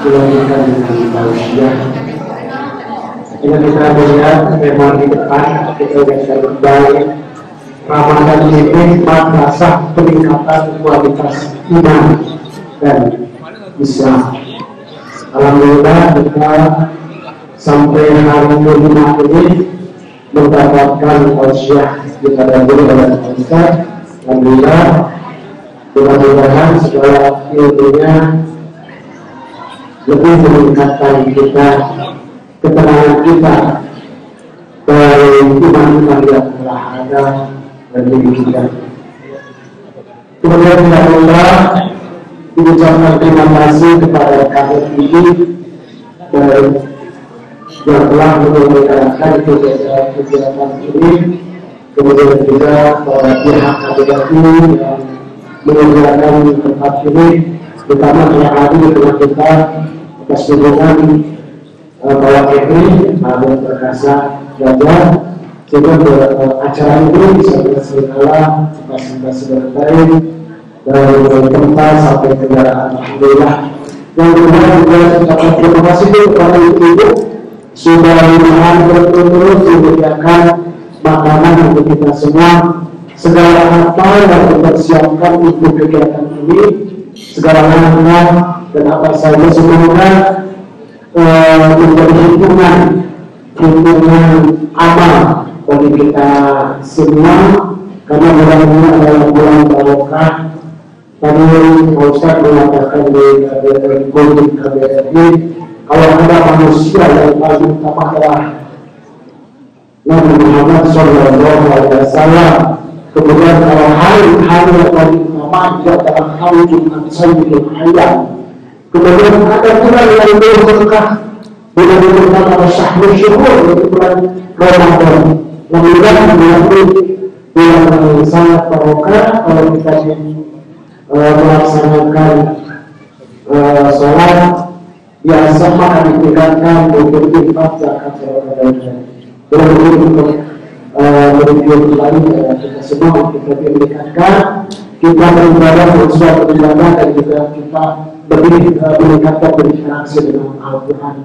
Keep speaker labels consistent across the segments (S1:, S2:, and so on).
S1: dilanjutkan dengan tausiah. Jika kita melihat tema di depan, kita lihat baik Ramadan ini madrasah peningkatan kualitas iman dan Islam. Alhamdulillah kita sampai hari kelima ini mendapatkan tausiah daripada guru dan ustaz. Alhamdulillah, mudah-mudahan segala ilmunya lebih meningkatkan kita, ketenangan kita dari iman-iman yang telah ada dan diberikan. Kemudian alhamdulillah diucapkan terima kasih kepada kami ini dan yang telah menyelenggarakan kegiatan ini, kemudian juga para pihak KBRI yang menyelenggarakan tempat ini, terutama yang hadir di tengah kita atas dukungan Bapak Kepri, Pak Perkasa Gajah, sehingga acara ini bisa berselancar, fasilitasi dengan baik, dari tempat sampai kendaraan. Alhamdulillah. Yang kedua juga ucapkan terima kasih kepada ibu sudah menahan terus menyediakan makanan untuk kita semua. Segala apa yang dipersiapkan untuk kegiatan ini, segala hal dan apa saja semoga menjadi hitungan amal bagi kita semua, karena bulan ini adalah bulan barokah. Tadi Pak Ustaz mengatakan di KBRI, kalau ada manusia yang paling utama adalah Nabi Muhammad SAW. Kemudian kalau hari yang paling utama itu adalah hari Jumat Sayyidul Ayyam. Kemudian ada bulan yang lebih berkah, bulan yang bernama Syahrul Syuhur, yaitu bulan Ramadan. Kemudian bulan yang sangat barokah kalau kita melaksanakan sholat biasa maka ditingkatkan untuk infak zakat dan untuk menuju kembali kita semua kita meningkatkan kita beribadah sesuai beribadah dan juga kita meningkatkan berinteraksi dengan Al-Quran.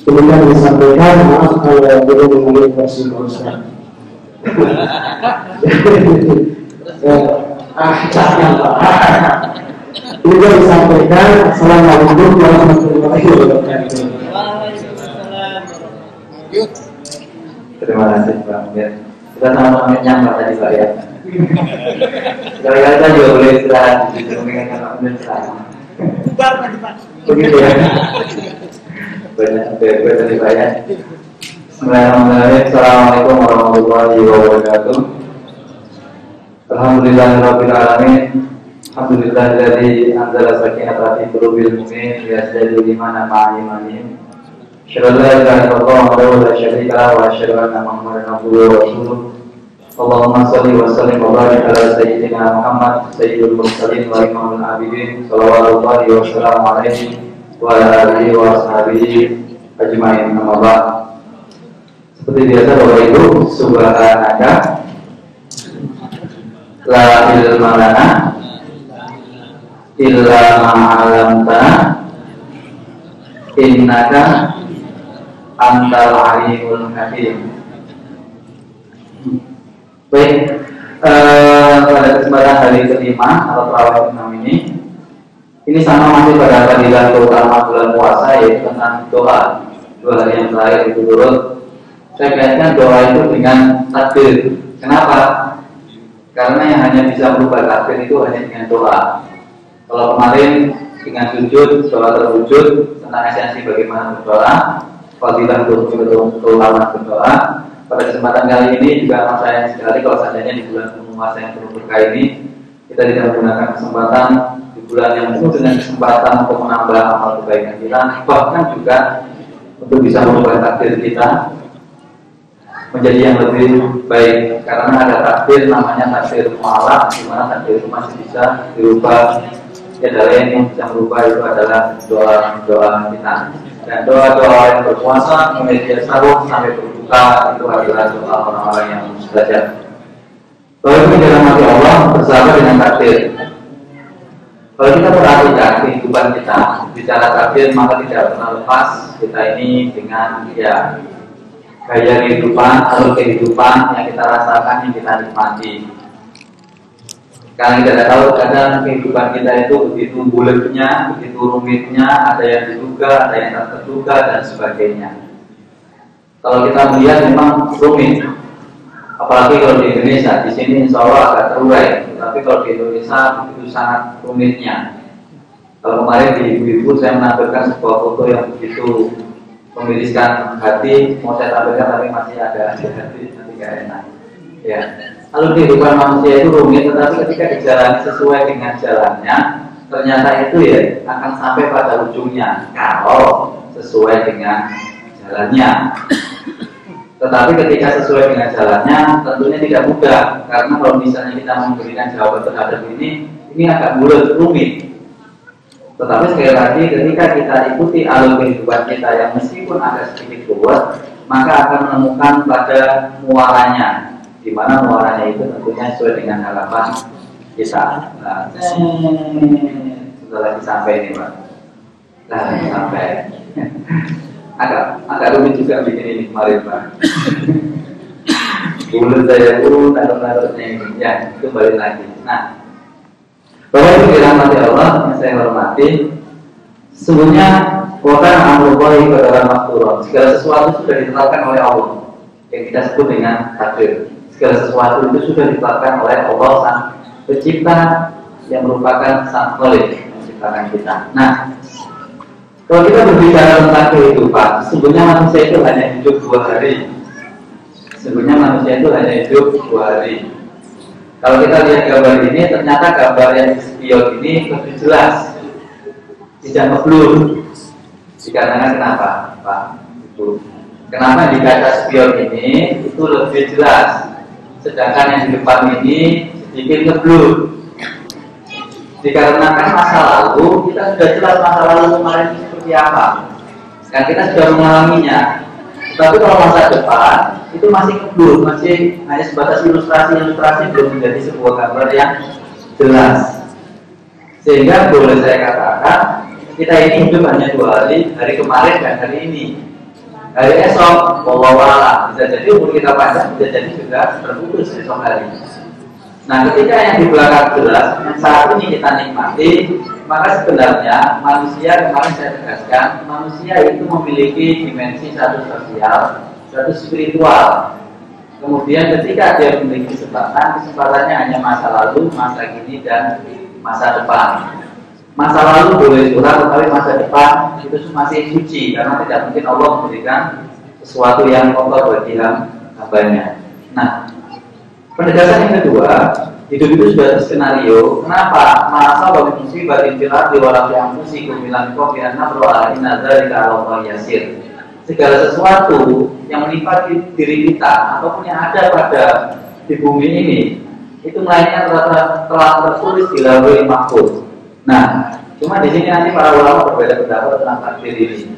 S1: Demikian disampaikan. Maaf kalau belum mengenai versi Ustaz. Jangan Pak. Juga disampaikan. Assalamualaikum warahmatullahi wabarakatuh.
S2: Terima kasih Pak. Ya. Kita sama-sama nyamper tadi Pak ya. Kali-kali kita juga boleh istirahat di situ mengingatkan waktu istirahat.
S3: Bubar tadi Pak.
S2: Begitu ya. Banyak bebek tadi Pak ya. Bismillahirrahmanirrahim. Assalamualaikum warahmatullahi wabarakatuh. Alhamdulillahirabbil alamin. Alhamdulillahilladzi anzala sakinata fi qulubil mu'minin liyazdadu imanan ma'a imanihim. Asyhadu an la ilaha illallah wahdahu la syarika lahu wa asyhadu anna Muhammadan abduhu wa rasuluh. Allahumma shalli wa sallim wa barik ala sayyidina Muhammad sayyidul mursalin wa imamul abidin sallallahu alaihi wasallam wa ala alihi wa ashabihi ajmain. Amma ba'd. Seperti biasa Bapak Ibu, subhanaka la ilma lana illa ma 'allamtana innaka antal alimul hakim. Baik, pada kesempatan hari kelima atau tarawih 6 ini sama masih pada fadilah utama bulan puasa, yaitu tentang doa. 2 hari yang terakhir itu turut saya kaitkan doa itu dengan takbir. Kenapa? Karena yang hanya bisa merubah takbir itu hanya dengan doa. Kalau kemarin dengan sujud, doa terwujud tentang esensi bagaimana berdoa, fadilah keutamaan berdoa. Pada kesempatan kali ini juga amat sayang sekali kalau seandainya di bulan puasa yang penuh berkah ini kita tidak menggunakan kesempatan di bulan yang penuh dengan kesempatan untuk menambah amal kebaikan kita, bahkan juga untuk bisa merubah takdir kita menjadi yang lebih baik. Karena ada takdir namanya takdir mu'alaq, di mana takdir itu masih bisa dirubah. Tiada lain yang bisa merubah itu adalah doa-doa kita. Dan doa-doa yang berpuasa mulai dari sahur sampai berbuka itu adalah doa orang-orang yang mustajab. Doa itu dirahmati Allah bersama dengan takdir. Kalau kita perhatikan kehidupan kita, bicara takdir maka tidak pernah lepas kita ini dengan ya gaya kehidupan atau kehidupan yang kita rasakan, yang kita nikmati. Karena kita tidak tahu kadang kehidupan kita itu begitu bulatnya, begitu rumitnya, ada yang diduga, ada yang tak terduga dan sebagainya. Kalau kita melihat memang rumit, apalagi kalau di Indonesia, di sini insya Allah agak terurai. Tapi kalau di Indonesia itu sangat rumitnya. Kalau kemarin di ibu-ibu saya menampilkan sebuah foto yang begitu memiriskan hati, mau saya tampilkan tapi masih ada hati, nanti gak enak. Ya. Lalu kehidupan manusia itu rumit, tetapi ketika dijalani sesuai dengan jalannya, ternyata itu ya akan sampai pada ujungnya kalau sesuai dengan jalannya. Tetapi ketika sesuai dengan jalannya tentunya tidak mudah, karena kalau misalnya kita memberikan jawaban terhadap ini agak bulat, rumit. Tetapi sekali lagi ketika kita ikuti alur kehidupan kita yang meskipun agak sedikit ruwet, maka akan menemukan pada muaranya, di mana muaranya itu tentunya sesuai dengan harapan kita. Nah, sudah lagi sampai ini Pak. Sampai. agak rumit juga bikin ini kemarin Pak. Dulu saya naruh-naruhnya ini, ya itu balik lagi. Nah, bahwa itu dirahmati Allah yang saya hormati, sesungguhnya bukan amrullahi qadaran maqdura. Segala sesuatu sudah ditetapkan oleh Allah, yang kita sebut dengan takdir. Segala sesuatu itu sudah ditetapkan oleh Allah Sang Pencipta yang merupakan Sang Khalik yang menciptakan kita. Nah, kalau kita berbicara tentang kehidupan, sesungguhnya manusia itu hanya hidup 2 hari. Sesungguhnya manusia itu hanya hidup 2 hari. Kalau kita lihat gambar ini, ternyata gambar yang di spion ini lebih jelas, tidak ngeblur. Dikarenakan kenapa, Pak? Itu. Kenapa di kaca spion ini itu lebih jelas, sedangkan yang di depan ini sedikit ngeblur. Dikarenakan masa lalu kita sudah jelas masa lalu kemarin seperti apa, dan kita sudah mengalaminya. Tapi kalau masa depan itu masih ngeblur, masih hanya sebatas ilustrasi belum menjadi sebuah gambar yang jelas. Sehingga boleh saya katakan kita ini hidup hanya 2 hari, hari kemarin dan hari ini. Hari esok, wallahu a'lam, bisa jadi umur kita panjang, bisa jadi juga terputus esok hari. Nah, ketika yang di belakang jelas, yang saat ini kita nikmati, maka sebenarnya manusia, kemarin saya tegaskan, manusia itu memiliki dimensi satu sosial, satu spiritual. Kemudian ketika dia memiliki kesempatannya hanya masa lalu, masa kini, dan masa depan. Masa lalu boleh suram, tetapi masa depan itu masih suci, karena tidak mungkin Allah memberikan sesuatu yang kotor bagi hambanya. Nah, penegasan yang kedua, hidup itu sudah skenario. Kenapa? Masa bagi musibah infirat di walau yang musikum bilang kopian nabroa inazari kalau yasir. Segala sesuatu yang menimpa diri kita ataupun yang ada pada di bumi ini itu melainkan telah tertulis di lauhul mahfuz. Nah, cuma di sini nanti para ulama berbeda pendapat tentang takdir ini.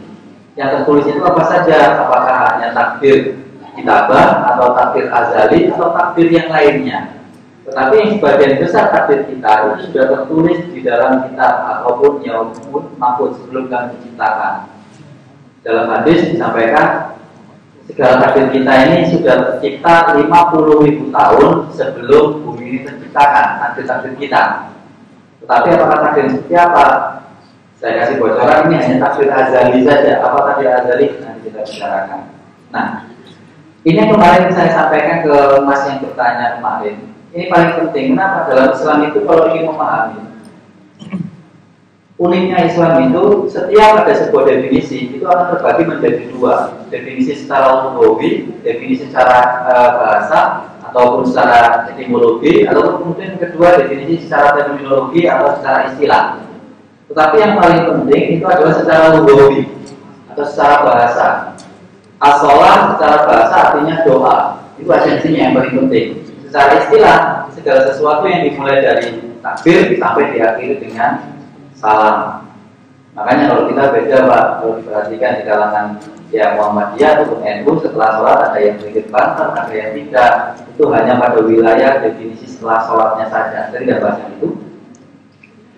S2: Yang tertulis itu apa saja? Apakah hanya takdir kitabah atau takdir azali atau takdir yang lainnya? Tetapi yang sebagian besar takdir kita itu sudah tertulis di dalam kitab ataupun yaumul mahfuz sebelum kami diciptakan. Dalam hadis disampaikan segala takdir kita ini sudah tercipta 50.000 tahun sebelum bumi ini terciptakan, takdir-takdir kita. Tetapi apakah takdir seperti apa? Saya kasih bocoran, ini hanya takdir azali saja. Apa takdir azali? Nanti kita bicarakan. Nah, ini yang kemarin saya sampaikan ke Mas yang bertanya kemarin. Ini paling penting. Kenapa? Dalam Islam itu kalau ingin memahami, uniknya Islam itu setiap ada sebuah definisi itu akan terbagi menjadi 2. Definisi secara lughawi, definisi secara bahasa ataupun secara etimologi, atau kemudian kedua definisi secara terminologi atau secara istilah. Tetapi yang paling penting itu adalah secara lughawi atau secara bahasa. As-shalah secara bahasa artinya doa. Itu esensinya yang paling penting. Secara istilah, segala sesuatu yang dimulai dari takbir sampai diakhiri dengan salam. Makanya kalau kita beda Pak, kalau diperhatikan di kalangan ya Muhammadiyah ataupun NU setelah sholat ada yang sedikit banter, ada yang tidak. Itu hanya pada wilayah definisi setelah sholatnya saja. Saya tidak bahas yang itu.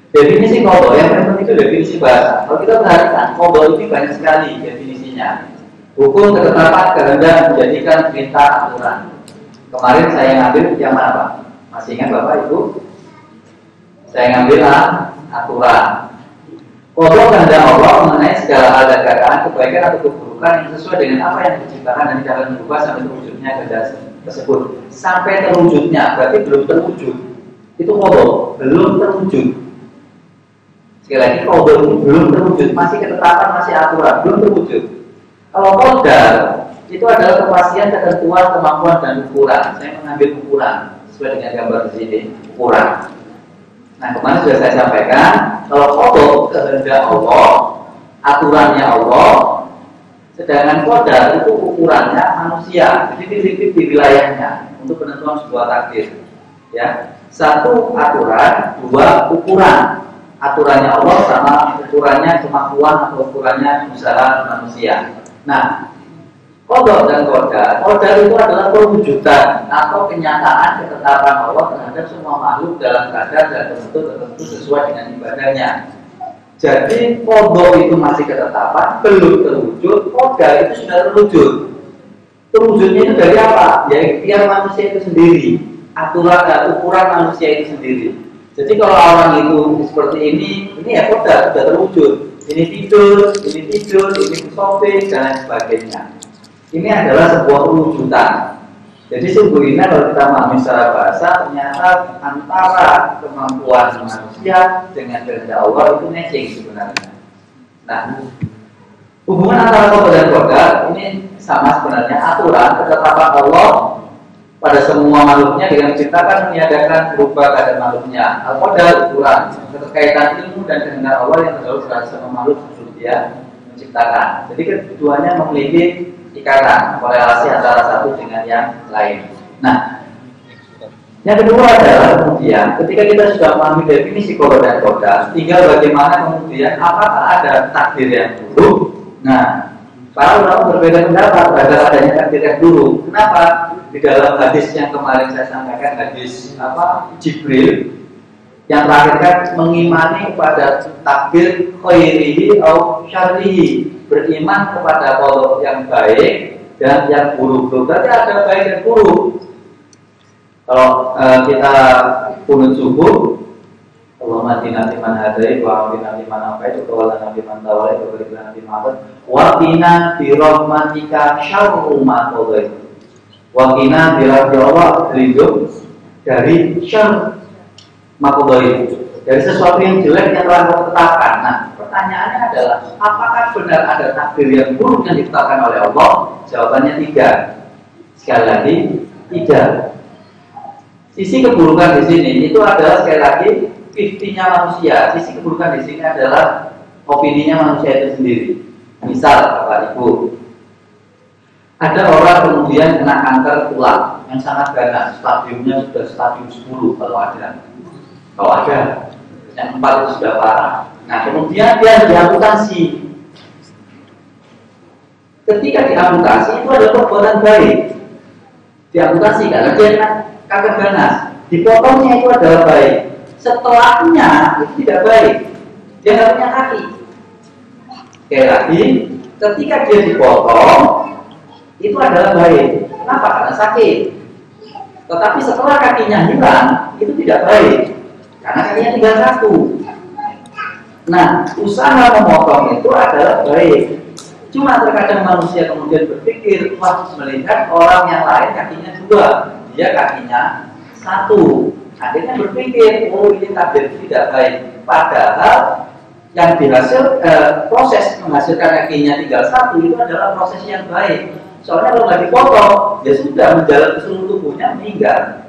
S2: Definisi kodok yang paling penting itu definisi bahasa. Kalau kita perhatikan, kodok ini banyak sekali definisinya. Hukum, ketetapan, kehendak menjadikan perintah, aturan. Kemarin saya ngambil yang mana Pak? Masih ingat Bapak Ibu? Saya ngambil aturan. Kodok kehendak Allah mengenai segala hal dan keadaan, kebaikan atau keburukan yang sesuai dengan apa yang diciptakan dan tidak akan berubah sampai terwujudnya kehendak tersebut. Sampai terwujudnya, berarti belum terwujud. Itu kodok, belum terwujud. Sekali lagi, kodok ini belum terwujud, masih ketetapan, masih aturan, belum terwujud. Kalau kodar itu adalah kepastian, ketentuan, kemampuan dan ukuran. Saya mengambil ukuran sesuai dengan gambar di sini, ukuran. Nah, kemarin sudah saya sampaikan, kalau kodok kehendak Allah, aturannya Allah, sedangkan kodar itu ukurannya manusia, jadi titik-titik di wilayahnya untuk penentuan sebuah takdir. Ya, satu aturan, dua ukuran. Aturannya Allah sama ukurannya kemampuan atau ukurannya usaha manusia. Nah, kodok dan kodar itu adalah perwujudan atau kenyataan ketetapan Allah terhadap semua makhluk dalam kadar dan bentuk tertentu sesuai dengan ibadahnya. Jadi kodok itu masih ketetapan, belum terwujud. Kodar itu sudah terwujud. Terwujudnya itu dari apa? Ya ikhtiar manusia itu sendiri, aturan dan ukuran manusia itu sendiri. Jadi kalau orang itu seperti ini ya kodar sudah terwujud. Ini tidur, ini shopping dan lain sebagainya. Ini adalah sebuah perwujudan. Jadi sungguhnya kalau kita memahami secara bahasa, ternyata antara kemampuan manusia dengan kehendak Allah itu matching sebenarnya. Nah, hubungan antara kodar dan kodar ini sama sebenarnya, aturan ketetapan Allah pada semua makhluknya dengan menciptakan, meniadakan, berubah keadaan makhluknya. Al-Qadar ukuran keterkaitan ilmu dan kehendak Allah yang terjauh terhadap semua makhluk sebelum dia menciptakan. Jadi keduanya memiliki ikatan, korelasi antara satu dengan yang lain. Nah, yang kedua adalah kemudian ketika kita sudah memahami definisi kodar dan kodar, tinggal bagaimana kemudian apakah ada takdir yang buruk. Nah, para ulama berbeda pendapat terhadap adanya takdir yang buruk. Kenapa? Di dalam hadis yang kemarin saya sampaikan, hadis Jibril yang terakhir kan mengimani kepada takdir khairihi atau syarrihi, beriman kepada qada yang baik dan yang buruk. Berarti ada baik dan buruk. Kalau kita kunut subuh, Allahumma hdina fiman hadait wa afina fiman afait wa tawallana fiman tawallait wa barik lana fima atait wa qina bi rahmatika syarra ma qadait. Wakina bilang Allah terlindung dari syarr makodoi, dari sesuatu yang jelek yang telah kau tetapkan. Nah, pertanyaannya adalah apakah benar ada takdir yang buruk yang ditetapkan oleh Allah? Jawabannya tidak. Sekali lagi, tidak. Sisi keburukan di sini itu adalah sekali lagi 50-nya manusia. Sisi keburukan di sini adalah opininya manusia itu sendiri. Misal, Bapak Ibu, ada orang kemudian kena kanker tulang yang sangat ganas, stadiumnya sudah stadium 10 kalau ada. Yang 4 itu sudah parah. Nah, kemudian dia diamputasi. Ketika diamputasi itu adalah perbuatan baik. Diamputasi karena dia kena kanker ganas. Dipotongnya itu adalah baik. Setelahnya itu tidak baik. Dia nggak punya kaki. Sekali lagi, ketika dia dipotong itu adalah baik. Kenapa? Karena sakit. Tetapi setelah kakinya hilang, itu tidak baik. Karena kakinya tinggal satu. Nah, usaha memotong itu adalah baik. Cuma terkadang manusia kemudian berpikir, wah, melihat orang yang lain kakinya 2, dia kakinya 1. Akhirnya berpikir, oh ini takdir tidak baik. Padahal yang dihasil proses menghasilkan kakinya tinggal 1 itu adalah proses yang baik. Soalnya kalau nggak dipotong, ya sudah menjalar ke seluruh tubuhnya meninggal.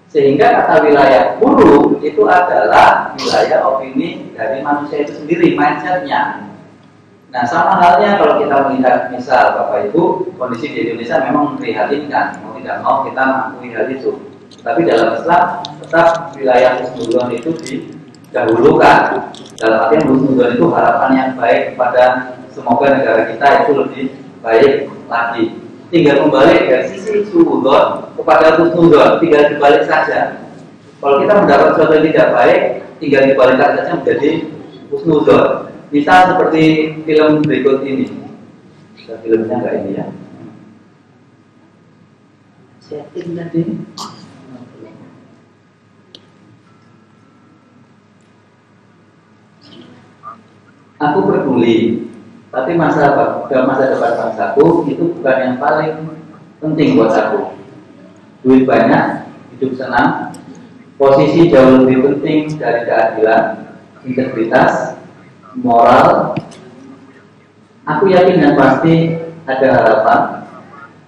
S2: Sehingga kata wilayah buruk itu adalah wilayah opini dari manusia itu sendiri, mindsetnya. Nah, sama halnya kalau kita melihat misal Bapak Ibu, kondisi di Indonesia memang memprihatinkan, mau tidak mau kita mengakui hal itu. Tapi dalam Islam tetap wilayah husnudzon itu didahulukan. Dalam artian husnudzon itu harapan yang baik kepada semoga negara kita itu lebih baik lagi. Tinggal kembali dari sisi suudzon kepada husnudzon, tinggal dibalik saja. Kalau kita mendapat sesuatu yang tidak baik, tinggal dibalikan saja menjadi husnuzon. Misal seperti film berikut ini. Filmnya enggak ini ya. Setting tadi. Aku peduli, tapi masa depan bangsaku itu bukan yang paling penting buat aku. Duit banyak, hidup senang, posisi jauh lebih penting dari keadilan, integritas, moral. Aku yakin dan pasti ada harapan.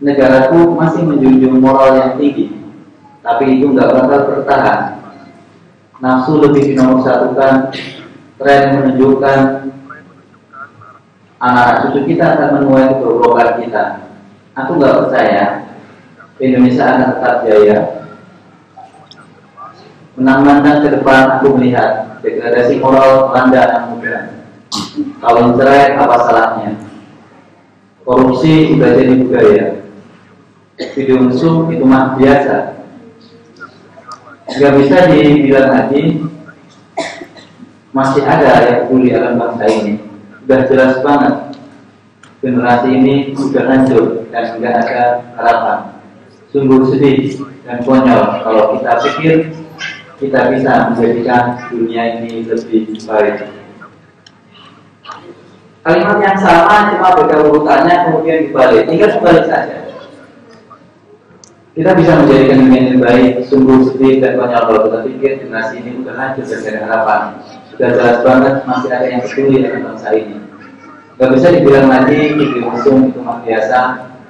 S2: Negaraku masih menjunjung moral yang tinggi, tapi itu nggak bakal bertahan. Nafsu lebih dinomorsatukan, tren menunjukkan anak cucu kita akan menuai keberobrokan kita. Aku nggak percaya Indonesia akan tetap jaya. Menang-menang ke depan aku melihat degradasi moral melanda anak muda. Kawin cerai apa salahnya? Korupsi sudah jadi budaya. Video mesum itu mah biasa. Nggak bisa dibilang lagi masih ada yang peduli akan bangsa ini. Sudah jelas banget generasi ini sudah hancur dan tidak ada harapan. Sungguh sedih dan konyol kalau kita pikir kita bisa menjadikan dunia ini lebih baik. Kalimat yang sama cuma beda urutannya kemudian dibalik. Tinggal dibalik saja. Kita bisa menjadikan dunia ini baik. Sungguh sedih dan konyol kalau kita pikir generasi ini sudah hancur dan tidak ada harapan. Sudah jelas banget masih ada yang peduli dengan bangsa ini. Gak bisa dibilang lagi video mesum itu mah biasa,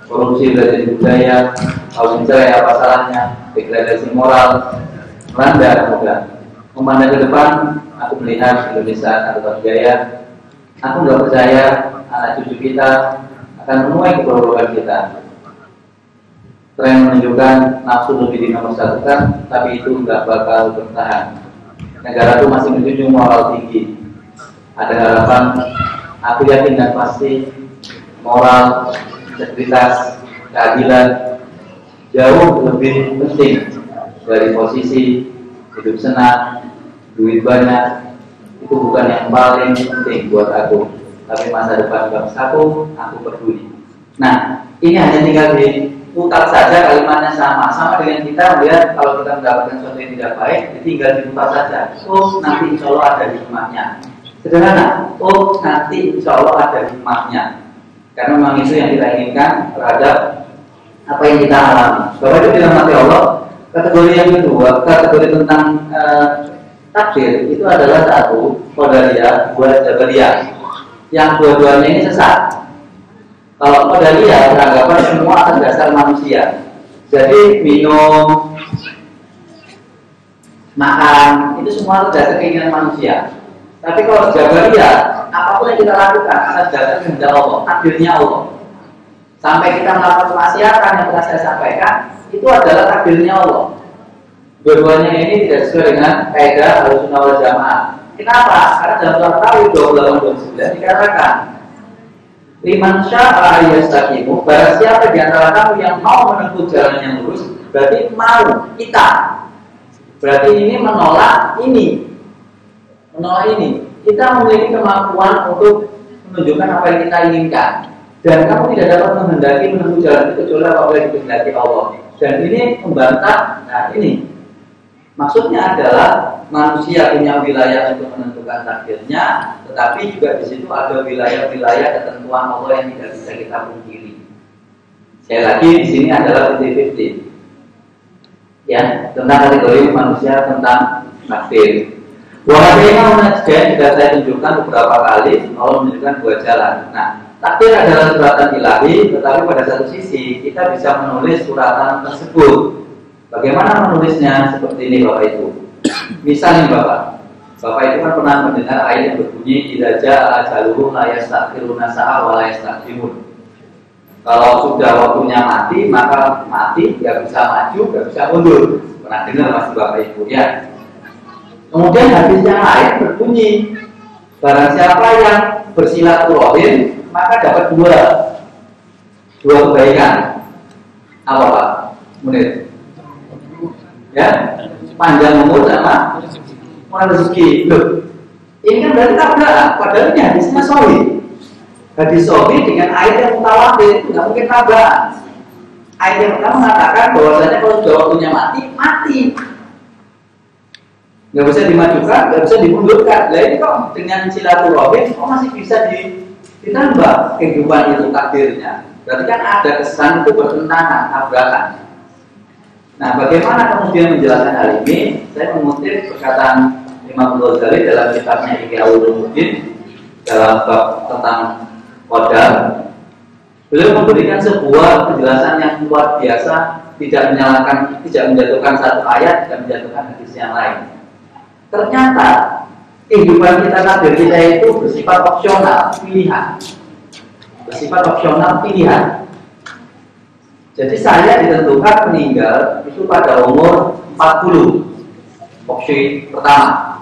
S2: korupsi sudah jadi budaya, kawin cerai apa salahnya, degradasi moral melanda muda. Memandang ke depan, aku melihat Indonesia akan tetap jaya. Aku nggak percaya anak cucu kita akan menuai keberobrokan kita. Tren menunjukkan nafsu lebih dinomorsatukan, tapi itu nggak bakal bertahan. Negara itu masih menjunjung moral tinggi. Ada harapan. Aku yakin dan pasti moral, integritas, keadilan jauh lebih penting dari posisi hidup senang, duit banyak. Itu bukan yang paling penting buat aku, tapi masa depan bangsaku, aku peduli. Nah, ini hanya tinggal diputar saja kalimatnya sama dengan kita melihat kalau kita mendapatkan sesuatu yang tidak baik, tinggal diputar saja. Oh, nanti insya Allah ada hikmahnya. Sederhana, oh nanti insya Allah ada hikmahnya. Karena memang itu yang kita inginkan terhadap apa yang kita alami. Bahwa itu dirahmati Allah. Kategori yang kedua, kategori tentang takdir itu adalah satu qadariyah, dua jabariyah. Yang dua-duanya ini sesat. Kalau qadariyah beranggapan semua atas dasar manusia. Jadi minum, makan itu semua atas dasar keinginan manusia. Tapi kalau jabariyah, apapun yang kita lakukan atas dasar kehendak Allah, takdirnya Allah. Sampai kita melakukan kemaksiatan yang telah saya sampaikan, itu adalah takdirnya Allah. Dua-duanya ini tidak sesuai dengan kaidah Ahlussunnah wal Jamaah. Kenapa? Karena dalam surat Tauhid 28:29 dikatakan, "Liman syaa'a yastaqimu", barang siapa di antara kamu yang mau menempuh jalan yang lurus, berarti mau kita. Berarti ini menolak ini. Kita memiliki kemampuan untuk menunjukkan apa yang kita inginkan, dan kamu tidak dapat menghendaki menempuh jalan itu kecuali apa yang dikehendaki Allah. Dan ini membantah. Nah, ini maksudnya adalah manusia punya wilayah untuk menentukan takdirnya, tetapi juga di situ ada wilayah-wilayah ketentuan Allah yang tidak bisa kita pungkiri. Sekali lagi di sini adalah 50-50. Ya, tentang kategori manusia tentang takdir. Wahadina menajkan juga saya tunjukkan beberapa kali Allah menunjukkan dua jalan. Nah, takdir adalah suratan ilahi, tetapi pada satu sisi kita bisa menulis suratan tersebut. Bagaimana menulisnya? Seperti ini Bapak Ibu. Misalnya Bapak itu kan pernah mendengar ayat yang berbunyi idza jaa ajaluhum la yastakhiruna sa'a wa la yastaqdimun. Kalau sudah waktunya mati, maka mati, nggak bisa maju, nggak bisa mundur. Pernah dengar Mas Bapak Ibu ya? Kemudian hadis yang lain berbunyi, barang siapa yang bersilaturahim maka dapat dua kebaikan. Apa Pak Munir? Ya, panjang umur sama mau rezeki. Loh, ini kan berarti tabrakan. Padahal ini hadisnya sahih. Hadis sahih dengan ayat yang mutawatir itu nggak mungkin tabrakan. Ayat yang pertama mengatakan bahwasanya kalau sudah waktunya mati, mati. Nggak bisa dimajukan, nggak bisa dimundurkan. Nah ini kok dengan silaturahim, kok masih bisa ditambah kehidupan itu takdirnya. Berarti kan ada kesan itu bertentangan, tabrakan. Nah, bagaimana kemudian menjelaskan hal ini? Saya mengutip perkataan Imam Ghazali dalam kitabnya Ihya Ulumuddin dalam bab tentang qadar. Beliau memberikan sebuah penjelasan yang luar biasa, tidak menjatuhkan satu ayat, tidak menjatuhkan hadis yang lain. Ternyata kehidupan kita, takdir kita itu bersifat opsional, pilihan. Bersifat opsional, pilihan. Jadi saya ditentukan meninggal itu pada umur 40. Opsi pertama.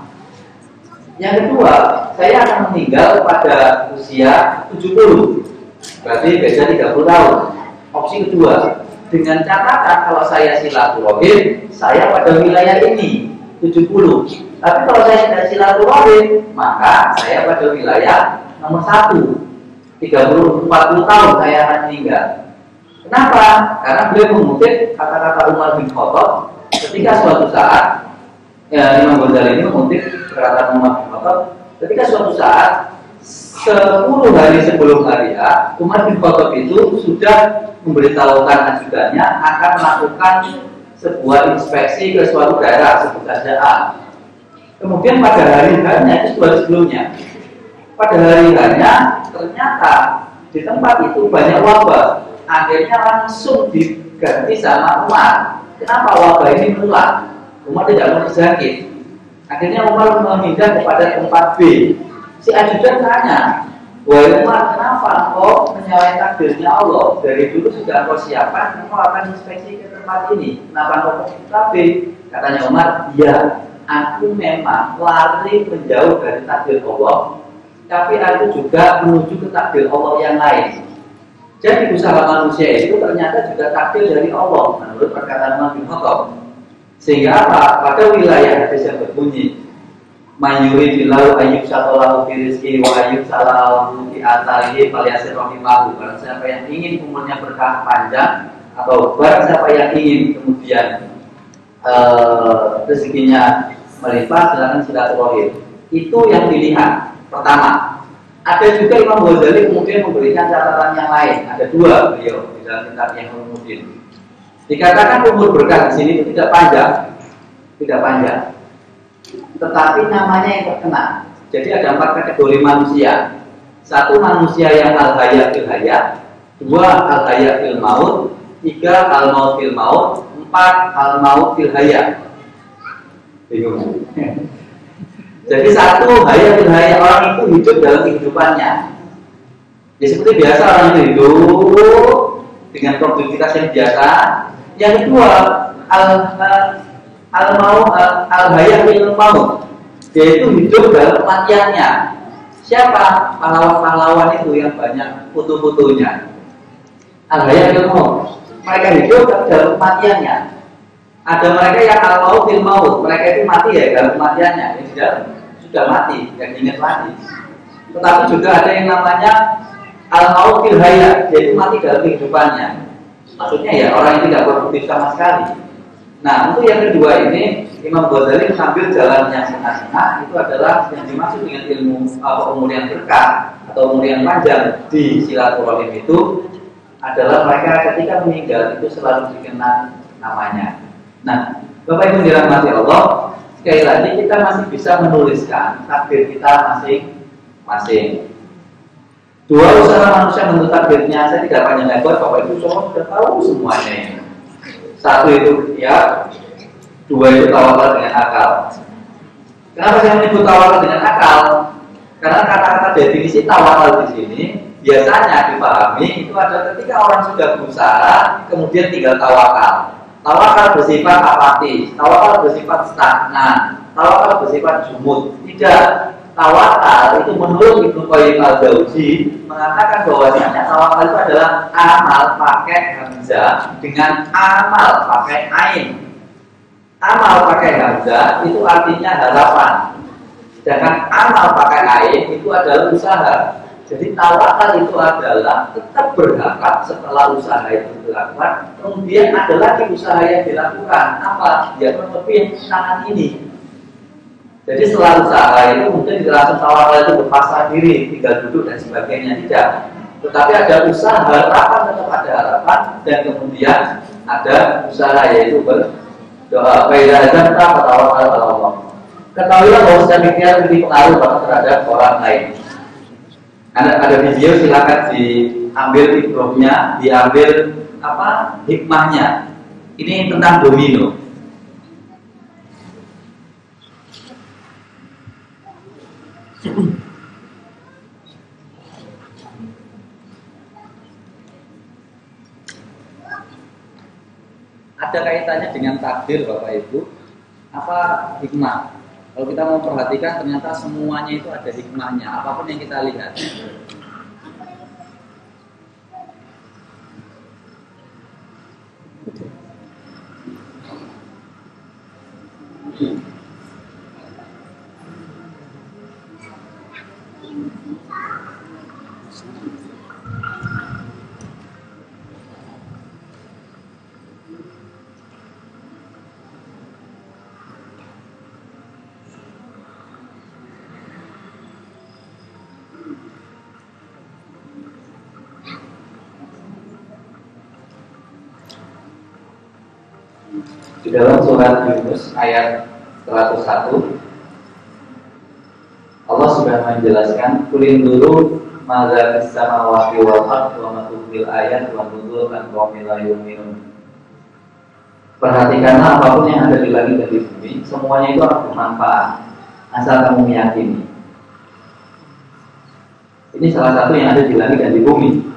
S2: Yang kedua, saya akan meninggal pada usia 70. Berarti beda 30 tahun. Opsi kedua, dengan catatan kalau saya silaturahim, saya pada wilayah ini 70. Tapi kalau saya tidak silaturahim, maka saya pada wilayah nomor 1. 40 tahun saya akan meninggal. Kenapa? Karena beliau mengutip kata-kata Umar bin Khattab ketika suatu saat, Imam Ghazali ini mengutip perkataan Umar bin Khattab ketika suatu saat 10 hari sebelum hari H, Umar bin Khattab itu sudah memberitahukan ajudannya akan melakukan sebuah inspeksi ke suatu daerah sebut saja A. Kemudian pada hari H-nya itu sebuah sebelumnya. Pada hari H-nya ternyata di tempat itu banyak wabah. Akhirnya langsung diganti sama Umar. Kenapa wabah ini menular? Umar tidak mau terjangkit. Akhirnya Umar memindah kepada tempat B. Si ajudan tanya, wahai Umar, kenapa kau menyalahi takdirnya Allah? Dari dulu sudah kau siapkan, kau akan inspeksi ke tempat ini. Kenapa kau ke tempat B? Katanya Umar, iya, aku memang lari menjauh dari takdir Allah, tapi aku juga menuju ke takdir Allah yang lain. Jadi usaha manusia itu ternyata juga takdir dari Allah menurut perkataan Umar bin Khattab. Sehingga apa? Pada wilayah hadis yang berbunyi Mayuridillahu ayyub satolahu firizki wa ayyub salahu di atarihi faliyasir rahimahu. Barang siapa yang ingin umurnya berkah panjang, atau barang siapa yang ingin kemudian rezekinya melimpah, silakan silaturahim. Itu yang pilihan pertama. Ada juga Imam Ghazali kemudian memberikan catatan yang lain. Ada dua beliau di dalam kitab yang kemudian dikatakan umur berkah di sini itu tidak panjang, tetapi namanya yang terkenal. Jadi ada 4 kategori manusia. 1 manusia yang al-hayat fil hayat, 2 al-hayat fil maut, 3 al-maut fil maut, 4 al-maut fil hayat. Bingung. Jadi 1 hayat fil hayat, orang itu hidup dalam kehidupannya. Ya seperti biasa orang itu hidup dengan produktivitas yang biasa. Yang kedua al-hayat fil maut, yaitu hidup dalam kematiannya. Siapa pahlawan-pahlawan itu yang banyak foto-fotonya? Al-hayat fil maut, mereka hidup dalam kematiannya. Ada mereka yang al-maut fil maut, mereka itu mati ya dalam kematiannya, yang sudah mati, yang ingat mati. Tetapi juga ada yang namanya al-maut fil hayat, yaitu mati dalam kehidupannya. Maksudnya ya orang yang tidak produktif sama sekali. Nah, untuk yang kedua ini Imam Ghazali mengambil jalan yang tengah-tengah. Itu adalah yang dimaksud dengan ilmu umur yang berkah atau umur yang panjang di silaturahim itu adalah mereka ketika meninggal itu selalu dikenang namanya. Nah, Bapak Ibu dirahmati Allah, sekali lagi kita masih bisa menuliskan takdir kita masing-masing. 2 usaha manusia menentukan takdirnya, saya tidak panjang lebar, Bapak Ibu semua sudah tahu semuanya. 1 itu ya, 2 itu tawakal dengan akal. Kenapa saya menyebut tawakal dengan akal? Karena kata-kata definisi tawakal di sini biasanya dipahami itu adalah ketika orang sudah berusaha kemudian tinggal tawakal. Tawakal bersifat apatis, tawakal bersifat stagnan, tawakal bersifat jumud. Tidak. Tawakal itu menurut Ibnu Qayyim al-Jauzi mengatakan bahwasanya tawakal itu adalah amal pakai hamzah dengan amal pakai ain. amal pakai hamzah itu artinya harapan. Sedangkan amal pakai ain itu adalah usaha. Jadi tawakal itu adalah tetap berharap setelah usaha itu dilakukan, kemudian ada lagi usaha yang dilakukan. Apa? Ya lebih tangan ini. Jadi setelah usaha itu mungkin langsung tawakal itu berpasrah diri, tinggal duduk dan sebagainya, tidak. Tetapi ada usaha, harapan tetap ada harapan, dan kemudian ada usaha yaitu berdoa. Baiklah, dan tawakal ala Allah. Ketahuilah bahwa setiap pikiran memiliki pengaruh terhadap orang lain. Ada video, silakan diambil hikmahnya, diambil hikmahnya. Ini tentang domino. Ada kaitannya dengan takdir Bapak Ibu. Apa hikmah? Kalau kita mau perhatikan ternyata semuanya itu ada hikmahnya, apapun yang kita lihat. Di dalam surat Yunus ayat 101 Allah sudah menjelaskan kulin dulu madza fis samawati wal ardi wa ma tughil ayat wa nuzul an qaumin la yu'minun. Perhatikanlah apapun yang ada di langit dan di bumi, semuanya itu akan bermanfaat asal kamu meyakini. Ini salah satu yang ada di langit dan di bumi.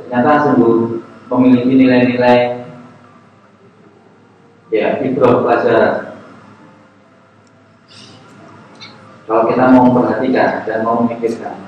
S2: Ternyata sungguh memiliki nilai-nilai ibrah pelajaran. Kalau kita mau memperhatikan dan mau memikirkan.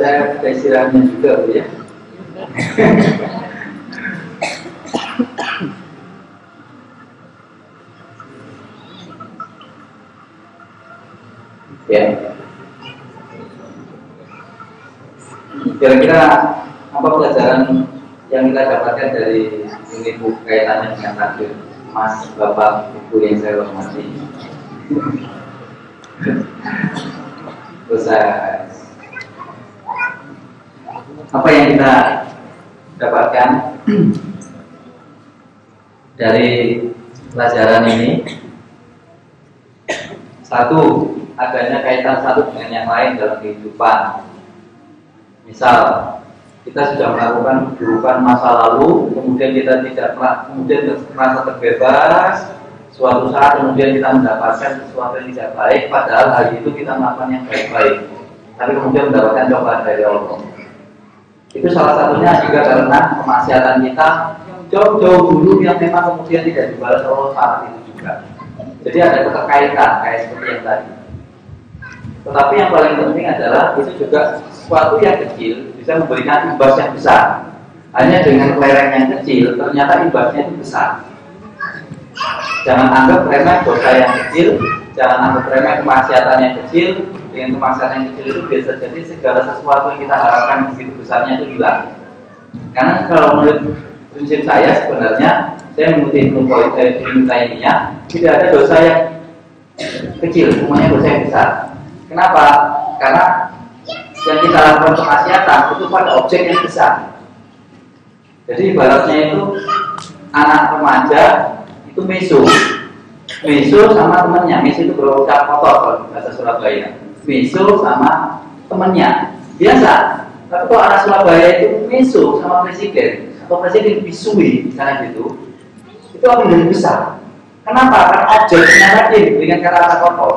S2: Saya istirahatnya juga Bu ya. Kira-kira apa pelajaran yang kita dapatkan dari ini Bu kaitannya dengan takdir, Mas, Bapak, Ibu yang saya hormati? Terus apa yang kita dapatkan dari pelajaran ini? Satu, adanya kaitan satu dengan yang lain dalam kehidupan. Misal, kita sudah melakukan keburukan masa lalu, kemudian kita tidak kemudian merasa terbebas. Suatu saat kemudian kita mendapatkan sesuatu yang tidak baik, padahal hari itu kita melakukan yang baik-baik, tapi kemudian mendapatkan cobaan dari Allah. Itu salah satunya juga karena kemaksiatan kita jauh-jauh dulu yang memang kemudian tidak dibalas Allah saat itu juga. Jadi ada keterkaitan kayak seperti yang tadi. Tetapi yang paling penting adalah itu juga sesuatu yang kecil bisa memberikan imbas yang besar. Hanya dengan kelereng yang kecil ternyata imbasnya itu besar. Jangan anggap remeh dosa yang kecil, jangan anggap remeh kemaksiatan yang kecil. Dengan kemaksiatan yang kecil itu biasa jadi segala sesuatu yang kita harapkan begitu besarnya itu hilang. Karena kalau menurut prinsip saya sebenarnya saya mengikuti ilmu Taimiyah, tidak ada dosa yang kecil, semuanya dosa yang besar. Kenapa? Karena yang kita lakukan kemaksiatan itu pada objek yang besar. Jadi ibaratnya itu anak remaja itu meso sama temannya. Meso itu berucap kotor kalau bahasa Surabaya. Meso sama temannya biasa. Tapi kalau anak Surabaya itu meso sama presiden atau presiden bisui misalnya gitu, itu akan menjadi besar. Kenapa? Karena objeknya tadi dengan kata-kata kotor.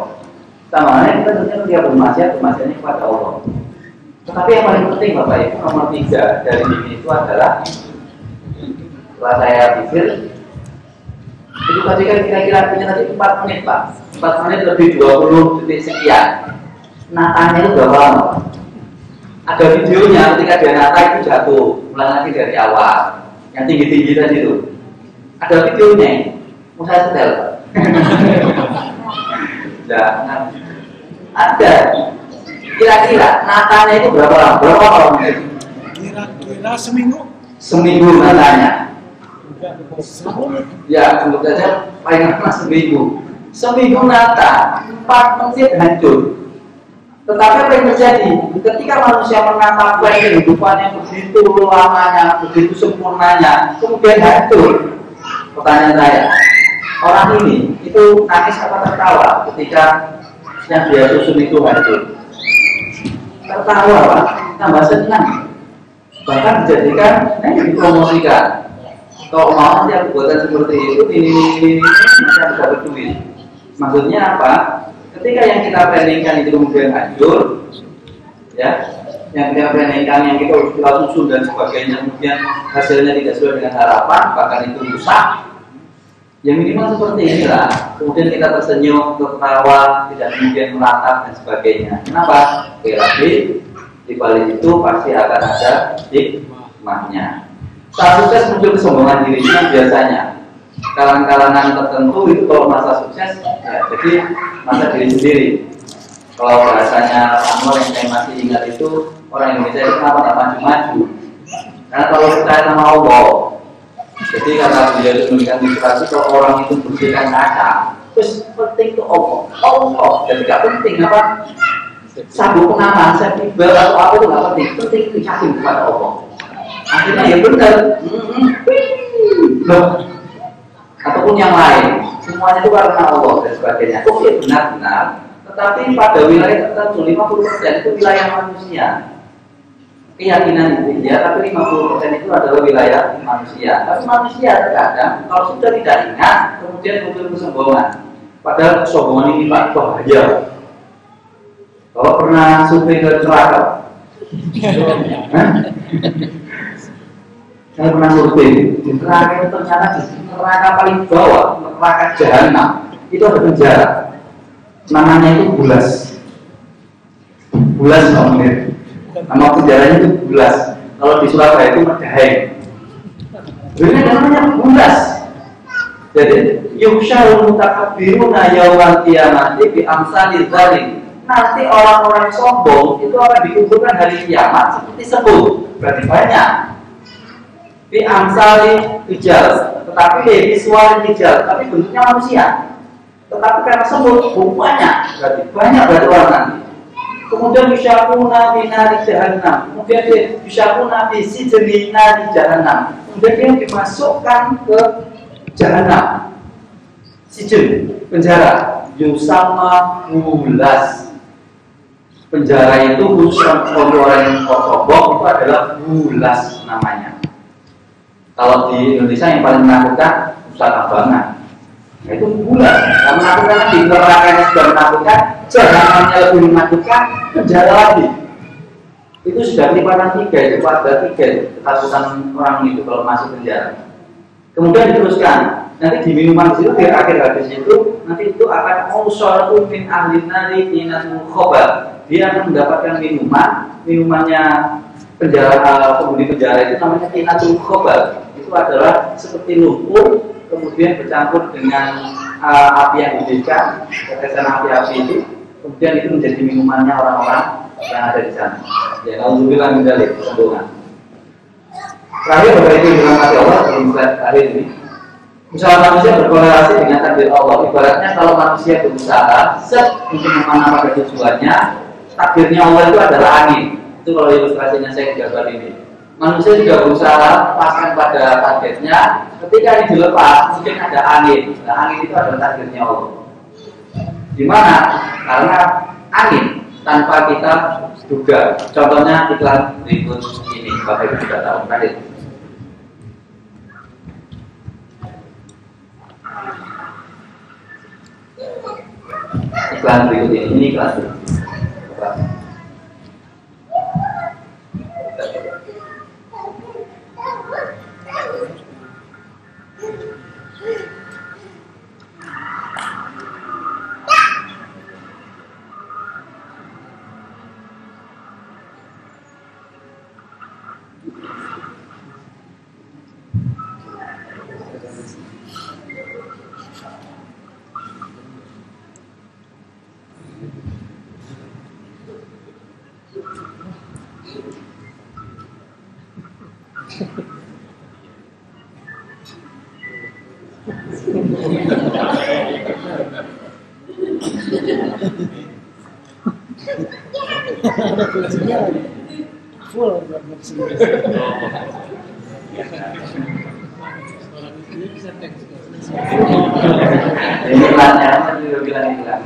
S2: Sama halnya kita tentunya dia bermaksiatnya kepada Allah. Tetapi yang paling penting Bapak Ibu, nomor 3 dari ini itu adalah setelah saya pikir itu tadi kan kira-kira punya tadi 4 menit Pak, 4 menit lebih 20 detik sekian. Natanya itu berapa lama? Ada videonya ketika dia nata itu jatuh, ulang lagi dari awal, yang tinggi-tinggi tadi itu. Ada videonya, mau saya setel Pak. Jangan. Ada. Kira-kira natanya itu berapa lama? Berapa lama?
S3: Kira-kira seminggu.
S2: Seminggu natanya. Ya, sebut saja paling lama seminggu. Seminggu nata, 4 menit hancur. Tetapi apa yang terjadi? Ketika manusia menata kehidupan yang begitu lamanya, begitu sempurnanya, kemudian hancur. Pertanyaan saya, orang ini itu nangis apa tertawa ketika yang dia susun itu hancur? Tertawa Pak, tambah senang. Bahkan dijadikan, dipromosikan. Kalau mau nanti aku buatkan seperti itu, ini nanti bisa berduit. Maksudnya apa? Ketika yang kita planningkan itu kemudian hancur, ya, yang kita planningkan, yang kita susun dan sebagainya, kemudian hasilnya tidak sesuai dengan harapan, bahkan itu rusak. Ya minimal seperti inilah. Kemudian kita tersenyum, tertawa, tidak kemudian meratap dan sebagainya. Kenapa? Sekali lagi, di balik itu pasti akan ada hikmahnya. Saat sukses muncul kesombongan dirinya biasanya kalangan-kalangan tertentu itu kalau masa sukses ya jadi masa diri sendiri. Kalau bahasanya Anwar yang saya masih ingat itu, orang Indonesia itu kenapa tak maju-maju? Karena kalau percaya sama Allah. Jadi karena beliau itu memberikan inspirasi kalau orang itu bersihkan kaca, terus penting itu Allah. Dan tidak penting apa sabuk pengaman, safety atau apa itu nggak penting. Penting itu yakin kepada Allah. Akhirnya ya benar. Ataupun yang lain, semuanya itu karena Allah dan sebagainya. Oke, benar-benar. Tetapi pada wilayah tertentu 50% itu wilayah manusia. Keyakinan itu ya, tapi 50% itu adalah wilayah manusia. Tapi manusia terkadang kalau sudah tidak ingat, kemudian muncul kesombongan. Padahal kesombongan ini Pak bahaya. Kalau pernah survei ke neraka, saya pernah survei di neraka itu ternyata di neraka paling bawah, neraka jahanam itu ada penjara. Namanya itu Bulas. Bulas nomor. Nama penjaranya itu Bulas. Kalau di Surabaya itu Medaeng. Ini namanya Bulas. Jadi yusyarul mutakabbiruna yaumal qiyamati bi amsalil zalim. Nanti orang-orang sombong itu akan dikumpulkan hari kiamat seperti semut. Berarti banyak. Bi amsalil rijal, tetapi visual rijal, tapi bentuknya manusia. Tetapi karena semut banyak, berarti orang nanti. Kemudian yusyakuna fi nari jahannam, kemudian yusyakuna fi sijni nari jahannam, kemudian dia dimasukkan ke jahannam, sijin, penjara, yusama Bulas. Penjara itu khusus untuk orang yang sombong itu adalah Bulas namanya. Kalau di Indonesia yang paling menakutkan Ustaz Abangan. Nah, itu Bulas. Yang menakutkan di neraka yang sudah menakutkan, jahannamnya lebih menakutkan, penjara lagi. itu sudah kelipatan 3 itu pada 3 itu ketakutan orang itu kalau masuk penjara. Kemudian diteruskan nanti di minuman di situ di akhir hadis itu nanti itu akan ausoratu min ahli nari inatul khobar, dia akan mendapatkan minumannya penghuni penjara itu namanya inatul khobar, itu adalah seperti lumpur kemudian bercampur dengan api yang diberikan, tetesan api-api itu, kemudian itu menjadi minumannya orang-orang yang ada di sana. Ya, alhamdulillah menjadi kesembuhan. Terakhir Bapak Ibu yang dirahmati Allah, sebelum slide akhir ini, usaha manusia berkorelasi dengan takdir Allah. Ibaratnya kalau manusia berusaha untuk memahami pada tujuannya, takdirnya Allah itu adalah angin. Itu kalau ilustrasinya saya gambar ini. Manusia juga berusaha lepaskan pada targetnya. Ketika ini dilepas, mungkin ada angin. Nah, angin itu adalah takdirnya Allah. Gimana? Karena angin tanpa kita duga. Contohnya iklan berikut ini, Bapak Ibu sudah tahu kan? Iklan berikut ini iklan berikut. Ini iklannya, saya juga bilang iklan.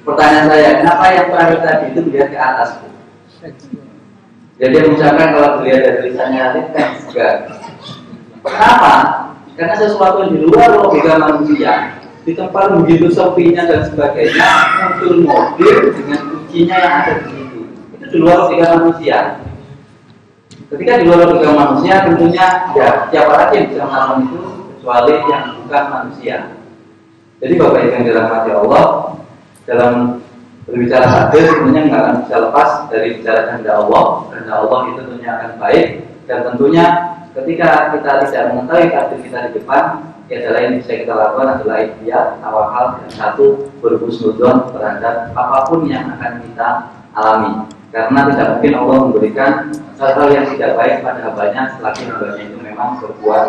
S2: Pertanyaan saya, kenapa yang terakhir tadi itu melihat ke atas? Jadi dia mengucapkan kalau dilihat dari tulisannya teks juga. Kenapa? Karena sesuatu yang di luar logika manusia, di tempat begitu sepinya dan sebagainya, muncul mobil dengan kuncinya yang ada di situ. Itu di luar logika manusia. Ketika di luar logika manusia, tentunya ya siapa lagi yang bisa melakukan itu kecuali yang bukan manusia. Jadi Bapak Ibu yang dirahmati Allah, dalam berbicara hadis tentunya nggak akan bisa lepas dari bicara kehendak Allah. Kehendak Allah itu tentunya akan baik, dan tentunya ketika kita tidak mengetahui takdir kita di depan, ya adalah yang bisa kita lakukan adalah ikhtiar, tawakal, dan satu berhusnudzon terhadap apapun yang akan kita alami. Karena tidak mungkin Allah memberikan hal-hal yang tidak baik pada hambanya selagi hambanya itu memang berbuat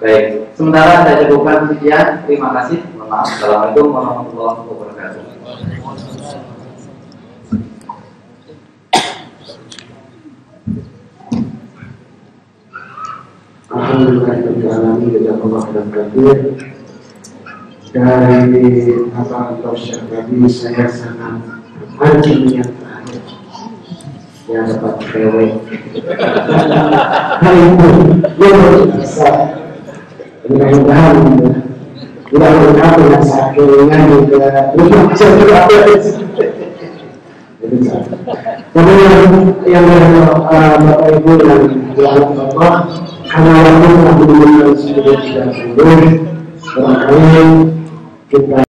S2: baik. Sementara saya cukupkan sekian. Terima kasih. Mohon maaf. Assalamualaikum warahmatullahi wabarakatuh.
S1: Alhamdulillahirobbilalamin, jazakallahu khairan. Dari apa Syekh tadi saya sangat terpancing yang terakhir yang dapat PW. Hari ini luar biasa. Mudah-mudahan tidak berkata dengan sakitnya juga belum bisa berapa. Tapi yang Bapak Ibu dan anak Bapak, karena waktu telah menunjukkan sudah tidak sembuh, barangkali kita